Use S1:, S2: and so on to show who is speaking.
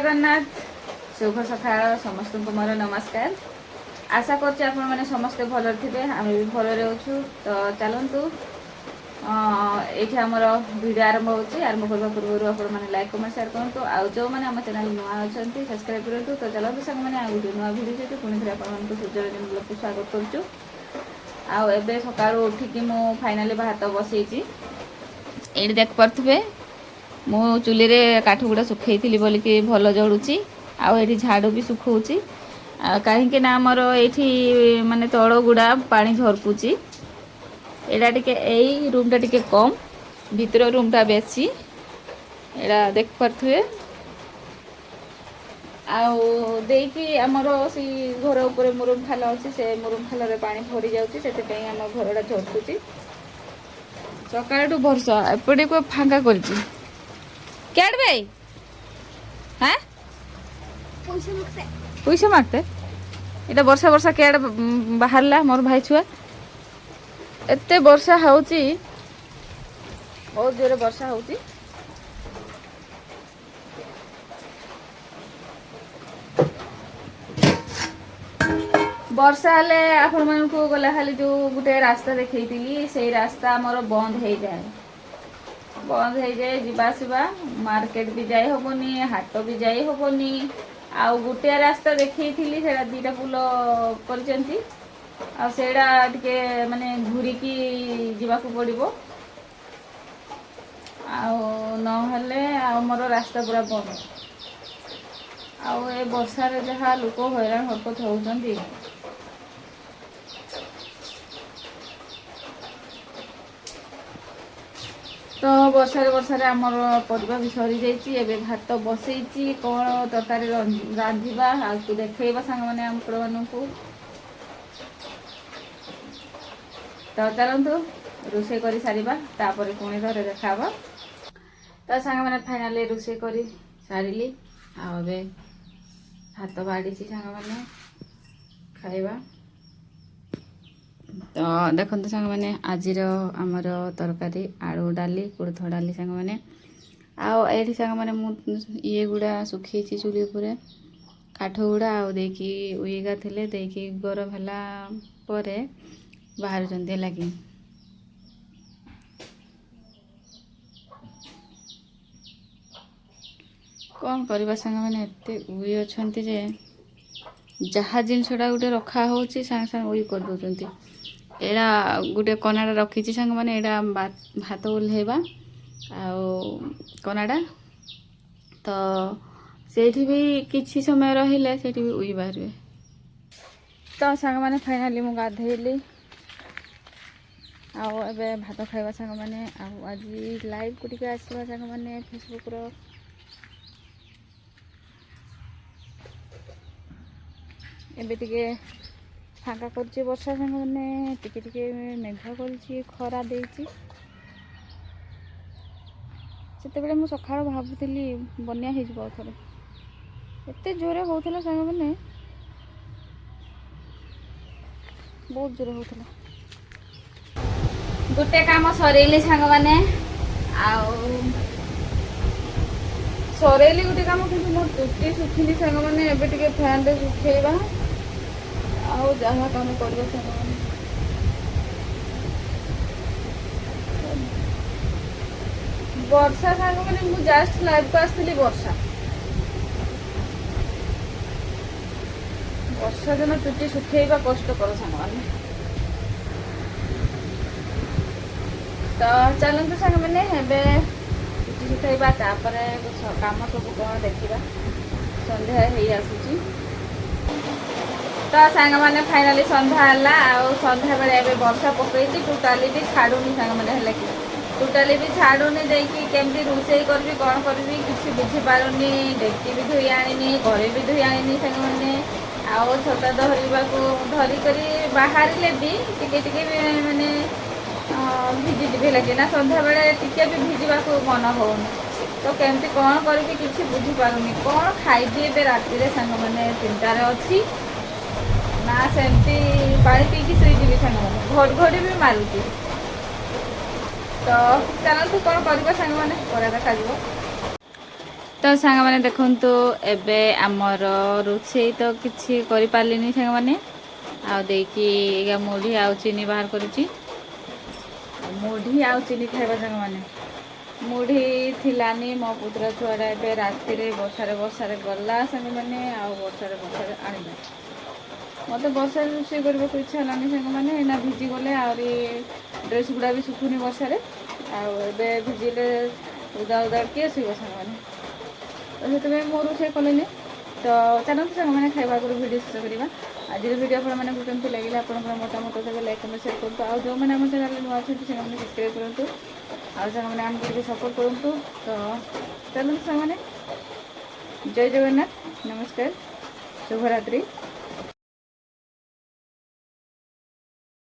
S1: जगन्नाथ शुभ सकाळ समस्त मोर नमस्कार। आशा करছি आपण माने समस्त भल थे आम भी भल रोचु। तो चलतु ये आमर भिडियो आरंभ आरंभ करने पूर्व आपण मैंने लाइक कमेंट शेयर करूँ। आउ जो मैंने आम चैनल नुआ अच्छा सब्सक्राइब करूँ। तो चलते सांग मैंने गोटे नुआ भिडियो सहित पुणी थे आपको सूर्यरंजन ब्लॉग को स्वागत करुँ। आबे सका उठिकी मु फाइनाली भात बसई ये देख पारे मु चुली रे काठ गुड़ा सुखई बोलिकी भल जड़ुची। आठी झाड़ू भी सुखाऊँगी कहीं ना आमर ये माने तल गुड़ा पानी झरकुची। यहाँ टे यही रूमटा टे कम भितर रूमटा बेसी यहाँ देख पारे। आउकी आमर से घर उपर मुरुम खाल अच्छी से मुरुम खाल पानी भरी जाऊँगी आम घरटा झरकुची। सकाळू वर्षा एपटे को फांका कर कैट भाई हाँ पैसा मागते इटा वर्षा वर्षा कैट बाहर मोर भाई छुआ एते वर्षा होची बहुत जोरे वर्षा होची। वर्षा हेले आपण मन को गला खाली जो गुटे रास्ता देखई से रास्ता मोर बंद हो जाए जीवासवा मार्केट भी जाए हबनी हाट भी जाए हबनी। आउ गोटे रास्ता देखई से दीटा पुल करटे माने घूरिकी जीवाक पड़ो मोर रास्ता पूरा बंद। आउ ए वर्षार जहाँ लोक हैरान हरकत होती। तो वर्षार आमर परिवा भी सरी जाइए भात बसई कौन तरकारी रांधिबा आपको देखा सांग मैंने आपण मानू। तो चलतु रोषे कर सारिबा तापर पुणी घरे देखा। तो सांग मैंने फाइनाली रोषे कर सारिली आबे भात बाड़ी सांग मैंने खाइबा। तो देखो सांग मैंने आज आमर तरकारी आलू डाली कोड़थ डाली सांग मैंने आठी सांग मैंने ये गुड़ा सुखी चुली उपर काठ गुड़ा आकी उगा थे देकी गरम है बाहर लगे। कौन करवा सांग मैंने एत उई अच्छा जे जहाँ जिनसटा गोटे रखा हो सांगे सांगे उई कर दौरान। एड़ा गोटे कनाडा रखी सांग मैंने एड़ा भात ओल्हेबा कनाडा तो सेठी भी किछि समय रहिले सेठी भी उई बाहर। तो सांग मैंने फाइनाली मु गाधेली आबे भात खाइबा सांग मैंने आज लाइव को टिके आसवा सांग मैंने फेसबुक रो एबे टिके फांका कर वर्षा सांग मैंने टिके मेघ कर खरा देती से मुझे सका भावुली बनिया हो थे एत जोरे होता सांग मैंने बहुत जोरे होता। गोटे काम सरैली सांग मैंने सरैली गोटे काम कि मोर चुटी सुखी सांग मैंने एबे टिके फैन रे सुखेबा आउ जहाँ काम कर वर्षा सांग मैंने मु जस्ट लाइव को आसती वर्षा वर्षा दिन चुटी सुखेबा कष्टकर सांग मैंने। तो चलते सांग मैंने एबे चुटी सुखेबा तापर काम सब कौन देखा संध्या हो आसूची। तो सांग मैंने फाइनाली संध्या है संध्या बेले वर्षा पकई टोटाली भी छाड़ूनी सांग मैंने है कि टोटाली भी छाड़ूनी देखिए केमती रोषे करी कौन करी किसी बुझीपारूनी डेक्ची भी धोई आनी घरे भी धोई आनी सांग मैंने आउ छता धरिक बाहर भी टिके माने भिजी लगे ना संध्या बेले टिके भी भिजवा मन होनी। तो केमती कौन करी किसी बुझीपारूनी कौन खाइबी ए राति सांग मैंने चिंतार अच्छी ना सेमती पानी पीकी शुईजी सांग मैंने घड़ी भी मारुची। तो चलतु कौन कर सांग मैंने पर देखा। ତ ସାଙ୍ଗମାନେ ଦେଖନ୍ତୁ ଏବେ ଆମର ରୋଷେଇ ତ କିଛି କରିପାରିଲିନି ସାଙ୍ଗମାନେ। ଆଉ ଦେଇକି ଏଇକା ମୁଢ଼ି ଆଉ ଚିନି ବାହାର କରୁଛି। ମୁଢ଼ି ଆଉ ଚିନି ଖାଇବା ସାଙ୍ଗମାନେ। ମୁଢ଼ି ଥିଲାନି ମୋ ପୁତୁରା ଛୁଆଟା ଏବେ ରାତିରେ ବର୍ଷାରେ ଗଲା ସାଙ୍ଗମାନେ ଆଉ ବର୍ଷାରେ ଆଣିଲା। ମୋତେ ବର୍ଷାରେ ରୋଷେଇ କରିବାକୁ ଇଚ୍ଛା ହେଲାନି ସାଙ୍ଗମାନେ। ଏଇନା ଭିଜି ଗଲେ ଆହୁରି ଡ୍ରେସ୍ ଗୁଡ଼ା ବି ଶୁଖୁନି ବର୍ଷାରେ। ଆଉ ଏବେ ଭିଜିଲେ ଉଦା କିଏ ଶୋଇବ ସାଙ୍ଗମାନେ। ତ ସେଥିପାଇଁ ମୁଁ ରୋଷେଇ କଲିନି। ତ ଚାଲନ୍ତୁ ସାଙ୍ଗମାନେ ଖାଇବା ଆଗରୁ ଭିଡ଼ିଓ ଶେଷ କରିବା। ଆଜିର ଭିଡ଼ିଓ ଆପଣମାନଙ୍କୁ କେମିତି ଲାଗିଲା ଆପଣଙ୍କର ମତାମତ ଦେବେ ଲାଇକ୍ କମେଣ୍ଟ ସେୟାର କରନ୍ତୁ। ଆଉ ଯେଉଁମାନେ ଆମ ଚ୍ୟାନେଲରେ ନୂଆ ଅଛନ୍ତି ସେମାନେ ସବସ୍କ୍ରାଇବ୍ କରନ୍ତୁ। ଆଉ ସାଙ୍ଗମାନେ ଆମକୁ ଟିକେ ସପୋର୍ଟ କରନ୍ତୁ। ତ ଚାଲନ୍ତୁ ସାଙ୍ଗମାନେ, ଜୟ ଜଗନ୍ନାଥ, ନମସ୍କାର, ଶୁଭରାତ୍ରି।